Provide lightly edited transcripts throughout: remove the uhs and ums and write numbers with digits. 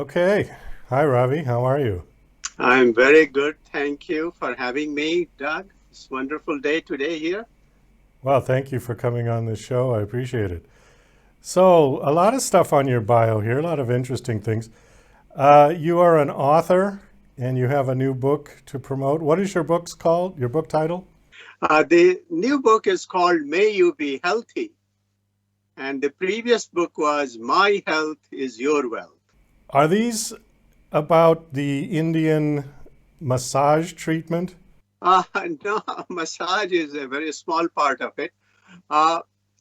Okay. Hi, Ravi. How are you? I'm very good. Thank you for having me, Doug. It's a wonderful day today here. Well, thank you for coming on this show. I appreciate it. So, a lot of stuff on your bio here, a lot of interesting things. You are an author and you have a new book to promote. What is your book's called? Your book title? The new book is called May You Be Healthy, and the previous book was My Health is Your Wealth. Are these about the Indian massage treatment? Uh, no, massage is a very small part of it. Uh,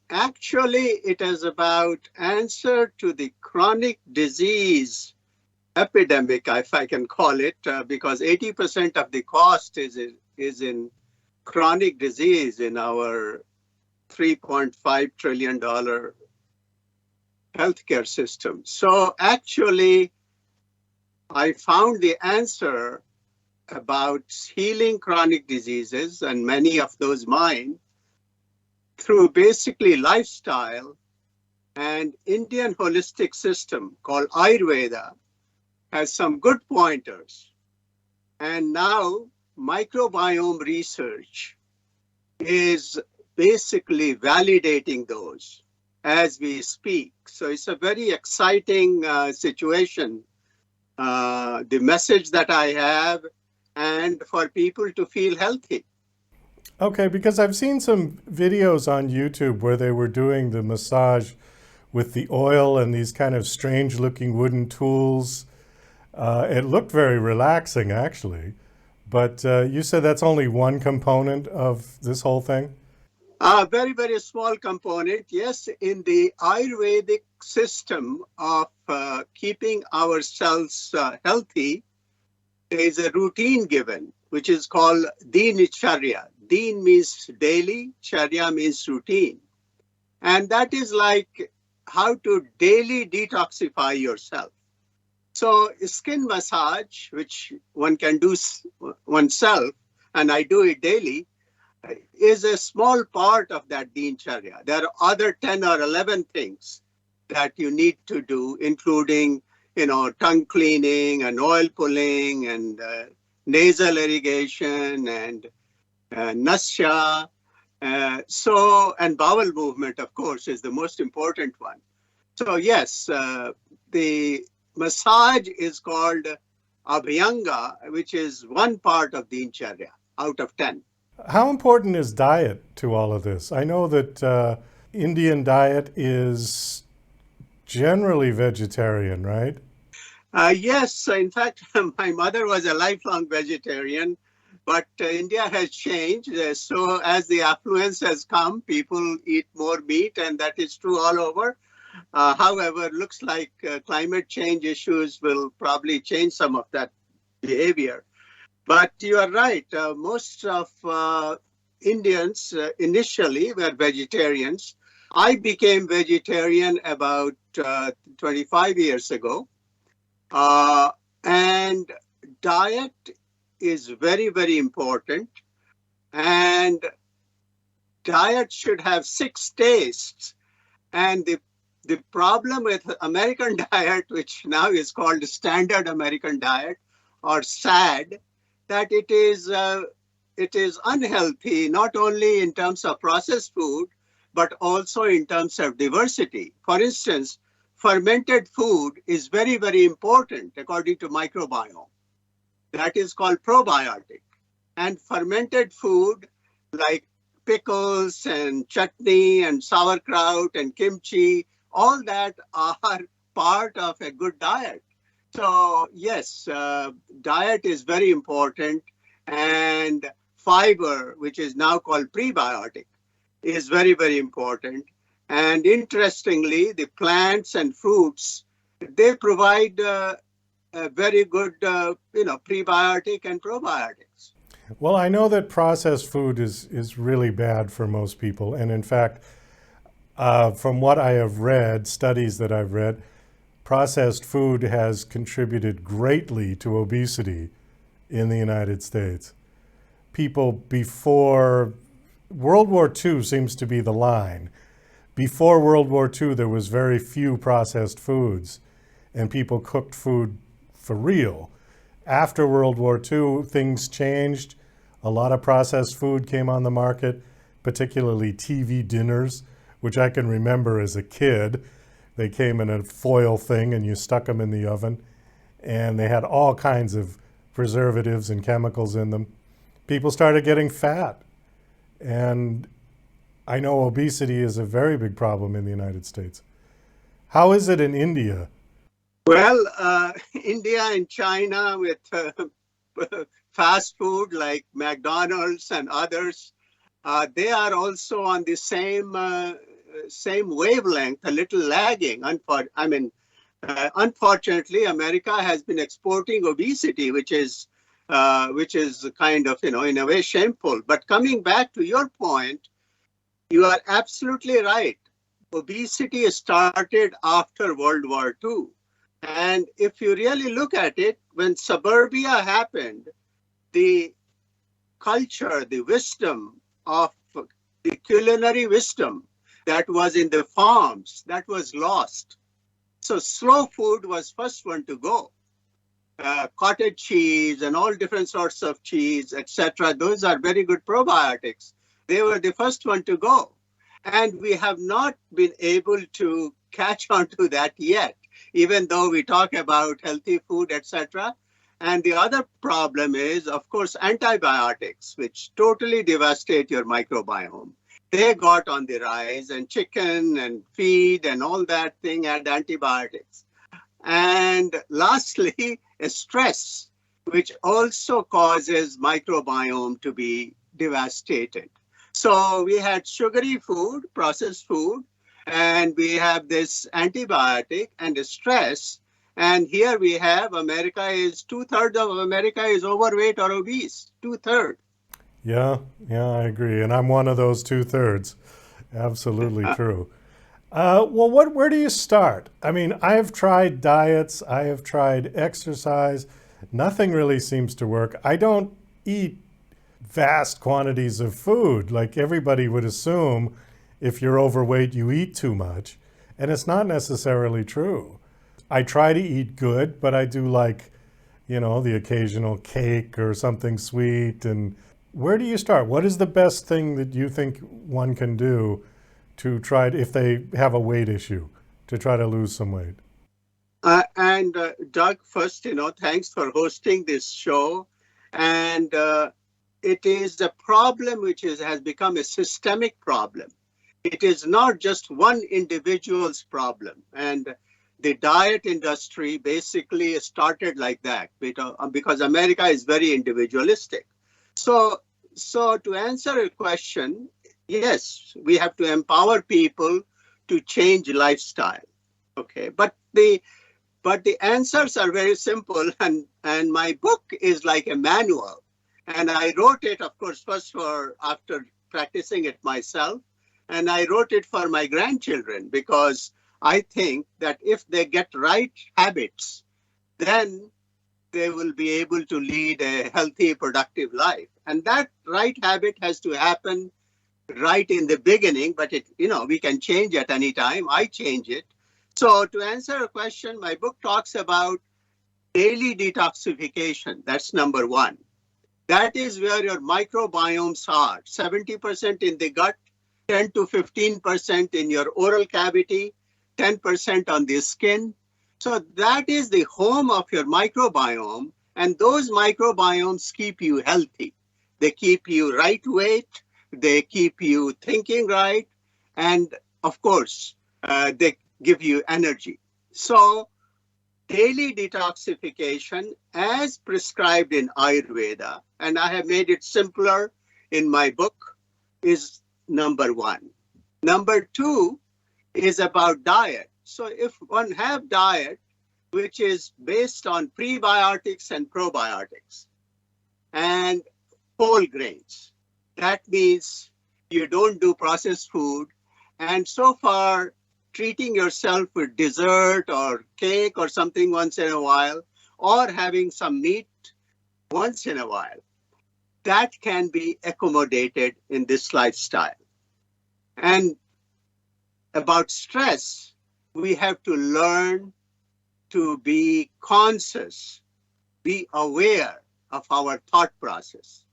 Actually, it is about answer to the chronic disease epidemic, if I can call it, because 80% of the cost is in chronic disease in our $3.5 trillion healthcare system. So actually, I found the answer about healing chronic diseases and many of those mine through basically lifestyle and Indian holistic system called Ayurveda has some good pointers. And now microbiome research is basically validating those as we speak. So it's a very exciting situation. The message that I have, and for people to feel healthy. Okay, because I've seen some videos on YouTube where they were doing the massage with the oil and these kind of strange looking wooden tools. It looked very relaxing, actually. But you said that's only one component of this whole thing? A very, very small component. Yes, in the Ayurvedic system of keeping ourselves healthy, there is a routine given, which is called Dinicharya. Din means daily, Charya means routine. And that is like how to daily detoxify yourself. So, skin massage, which one can do oneself, and I do it daily, is a small part of that Dincharya. There are other 10 or 11 things that you need to do, including, tongue cleaning and oil pulling and nasal irrigation and nasya. And bowel movement, of course, is the most important one. So, yes, the massage is called Abhyanga, which is one part of the Dincharya out of 10. How important is diet to all of this? I know that Indian diet is generally vegetarian, right? Yes, in fact, my mother was a lifelong vegetarian, but India has changed. So, as the affluence has come, people eat more meat, and that is true all over. However, looks like climate change issues will probably change some of that behavior. But you are right. Most of Indians initially were vegetarians. I became vegetarian about 25 years ago. And diet is very, very important. And diet should have six tastes. And the problem with American diet, which now is called Standard American Diet or SAD, that it is unhealthy not only in terms of processed food but also in terms of diversity. For instance, fermented food is very, very important according to microbiome. That is called probiotic. And fermented food like pickles and chutney and sauerkraut and kimchi, all that are part of a good diet. So, yes, diet is very important, and fiber, which is now called prebiotic, is very, very important. And interestingly, the plants and fruits, they provide a very good, prebiotic and probiotics. Well, I know that processed food is really bad for most people. And in fact, from what I have read, studies that I've read, processed food has contributed greatly to obesity in the United States. People before World War II seems to be the line. Before World War II, there was very few processed foods. and people cooked food for real. After World War II, things changed. A lot of processed food came on the market, particularly TV dinners, which I can remember as a kid. They came in a foil thing and you stuck them in the oven, and they had all kinds of preservatives and chemicals in them. People started getting fat, and I know obesity is a very big problem in the United States. How is it in India? Well, India and China with fast food like McDonald's and others, they are also on the same wavelength, a little lagging. Unfortunately, America has been exporting obesity, which is kind of, in a way shameful. But coming back to your point, you are absolutely right. Obesity started after World War II. And if you really look at it, when suburbia happened, the culture, the wisdom of the culinary wisdom that was in the farms, that was lost. So slow food was first one to go. Cottage cheese and all different sorts of cheese, etc. Those are very good probiotics. They were the first one to go. And we have not been able to catch on to that yet, even though we talk about healthy food, etc. And the other problem is, of course, antibiotics, which totally devastate your microbiome. They got on the rise, and chicken and feed and all that thing had antibiotics. And lastly, stress, which also causes microbiome to be devastated. So we had sugary food, processed food, and we have this antibiotic and stress. And here we have two-thirds of America is overweight or obese, two-thirds. Yeah, I agree. And I'm one of those two-thirds. Absolutely true. Where do you start? I mean, I have tried diets, I have tried exercise. Nothing really seems to work. I don't eat vast quantities of food like everybody would assume. If you're overweight, you eat too much. And it's not necessarily true. I try to eat good, but I do like, the occasional cake or something sweet. And where do you start? What is the best thing that you think one can do to try, if they have a weight issue, to try to lose some weight? And Doug, first, thanks for hosting this show. And it is a problem which has become a systemic problem. It is not just one individual's problem. And the diet industry basically started like that because America is very individualistic. So to answer your question, yes, we have to empower people to change lifestyle. Okay, but the answers are very simple, and my book is like a manual. And I wrote it, of course, after practicing it myself, and I wrote it for my grandchildren because I think that if they get right habits, then they will be able to lead a healthy, productive life. And that right habit has to happen right in the beginning, but we can change at any time. I change it. So to answer a question, my book talks about daily detoxification. That's number one. That is where your microbiomes are, 70% in the gut, 10 to 15% in your oral cavity, 10% on the skin. So that is the home of your microbiome, and those microbiomes keep you healthy. They keep you right weight, they keep you thinking right, and of course, they give you energy. So daily detoxification as prescribed in Ayurveda, and I have made it simpler in my book, is number one. Number two is about diet. So if one have diet which is based on prebiotics and probiotics and whole grains, that means you don't do processed food, and so far treating yourself with dessert or cake or something once in a while, or having some meat once in a while, that can be accommodated in this lifestyle. And about stress, we have to learn to be conscious, be aware of our thought process.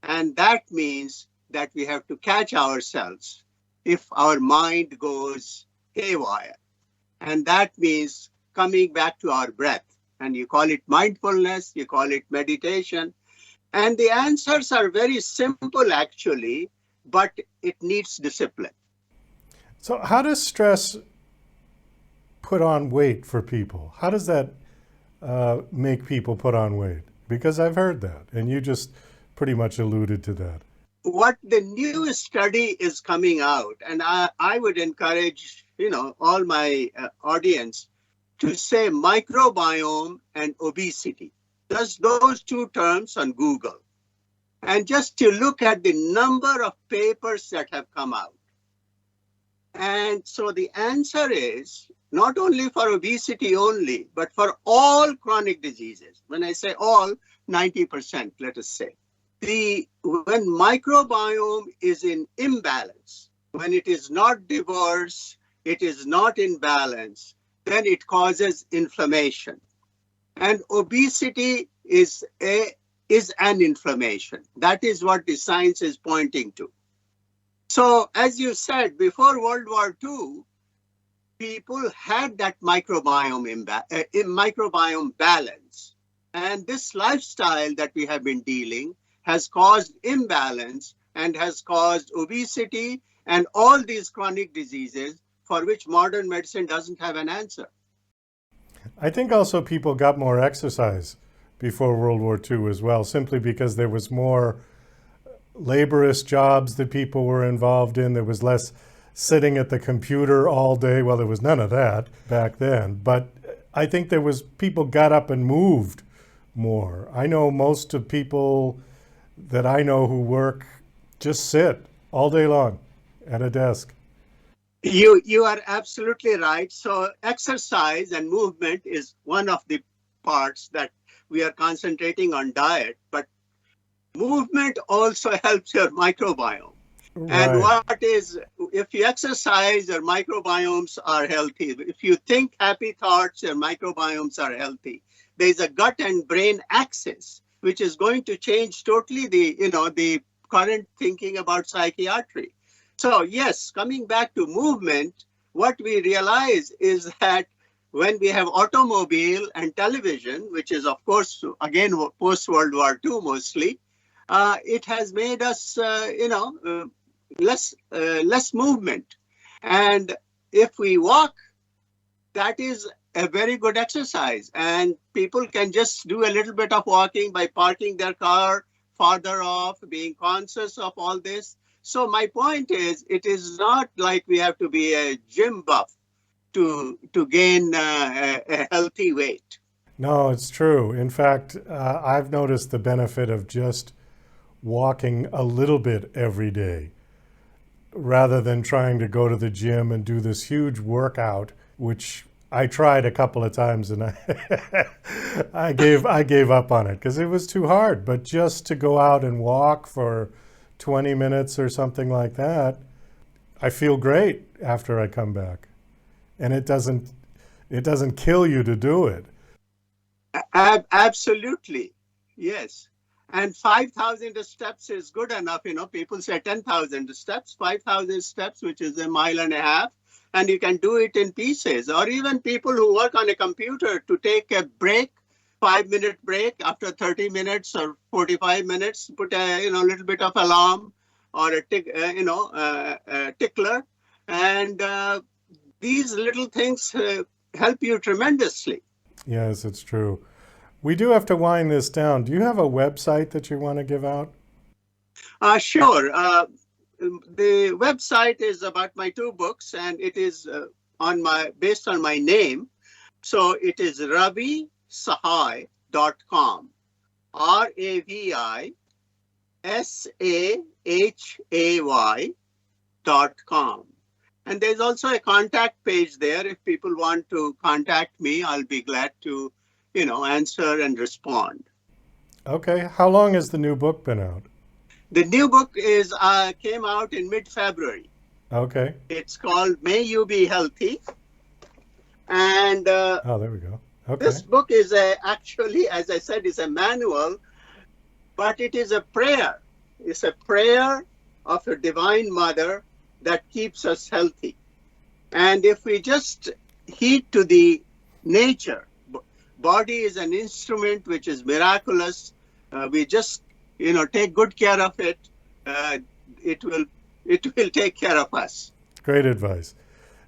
And that means that we have to catch ourselves if our mind goes haywire. And that means coming back to our breath. And you call it mindfulness, you call it meditation. And the answers are very simple, actually, but it needs discipline. So, how does stress put on weight for people? How does that make people put on weight? Because I've heard that, and you just pretty much alluded to that. What the new study is coming out, and I would encourage, all my audience to say microbiome and obesity. Just those two terms on Google. And just to look at the number of papers that have come out. And so the answer is not only for obesity only, but for all chronic diseases. When I say all, 90%, let us say. When microbiome is in imbalance, when it is not diverse, it is not in balance, then it causes inflammation. And obesity is an inflammation. That is what the science is pointing to. So, as you said, before World War II, people had that microbiome balance. And this lifestyle that we have been dealing has caused imbalance and has caused obesity and all these chronic diseases for which modern medicine doesn't have an answer. I think also people got more exercise before World War II as well, simply because there was more laborious jobs that people were involved in. There was less sitting at the computer all day. Well, there was none of that back then. But I think people got up and moved more. I know most of people that I know who work just sit all day long at a desk. You are absolutely right. So exercise and movement is one of the parts that we are concentrating on diet, but movement also helps your microbiome. Right. And if you exercise, your microbiomes are healthy. If you think happy thoughts, your microbiomes are healthy. There's a gut and brain axis, which is going to change totally the current thinking about psychiatry. So yes, coming back to movement, what we realize is that when we have automobile and television, which is of course, again, post-World War II mostly, it has made us, less movement. And if we walk, that is a very good exercise. And people can just do a little bit of walking by parking their car farther off, being conscious of all this. So my point is, it is not like we have to be a gym buff to gain a healthy weight. No, it's true. In fact, I've noticed the benefit of just walking a little bit every day rather than trying to go to the gym and do this huge workout, which I tried a couple of times and I gave up on it because it was too hard. But just to go out and walk for 20 minutes or something like that, I feel great after I come back. And it doesn't kill you to do it. Absolutely. Yes. And 5,000 steps is good enough. People say 10,000 steps, 5,000 steps, which is a mile and a half. And you can do it in pieces. Or even people who work on a computer to take a break, 5-minute break after 30 minutes or 45 minutes, put a little bit of alarm or a tickler. And these little things help you tremendously. Yes, it's true. We do have to wind this down. Do you have a website that you want to give out? Sure. The website is about my 2 books, and it is based on my name. So it is ravisahay.com. RAVISAHAY.com. And there's also a contact page there. If people want to contact me, I'll be glad to, answer and respond. Okay. How long has the new book been out? The new book came out in mid-February. Okay. It's called May You Be Healthy. And there we go. Okay. This book is actually, as I said, is a manual, but it is a prayer. It's a prayer of a divine mother that keeps us healthy. And if we just heed to the nature, body is an instrument which is miraculous. We just, take good care of it. Uh, it will, it will take care of us. Great advice.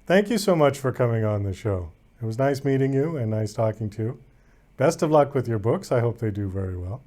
Thank you so much for coming on the show. It was nice meeting you and nice talking to you. Best of luck with your books. I hope they do very well.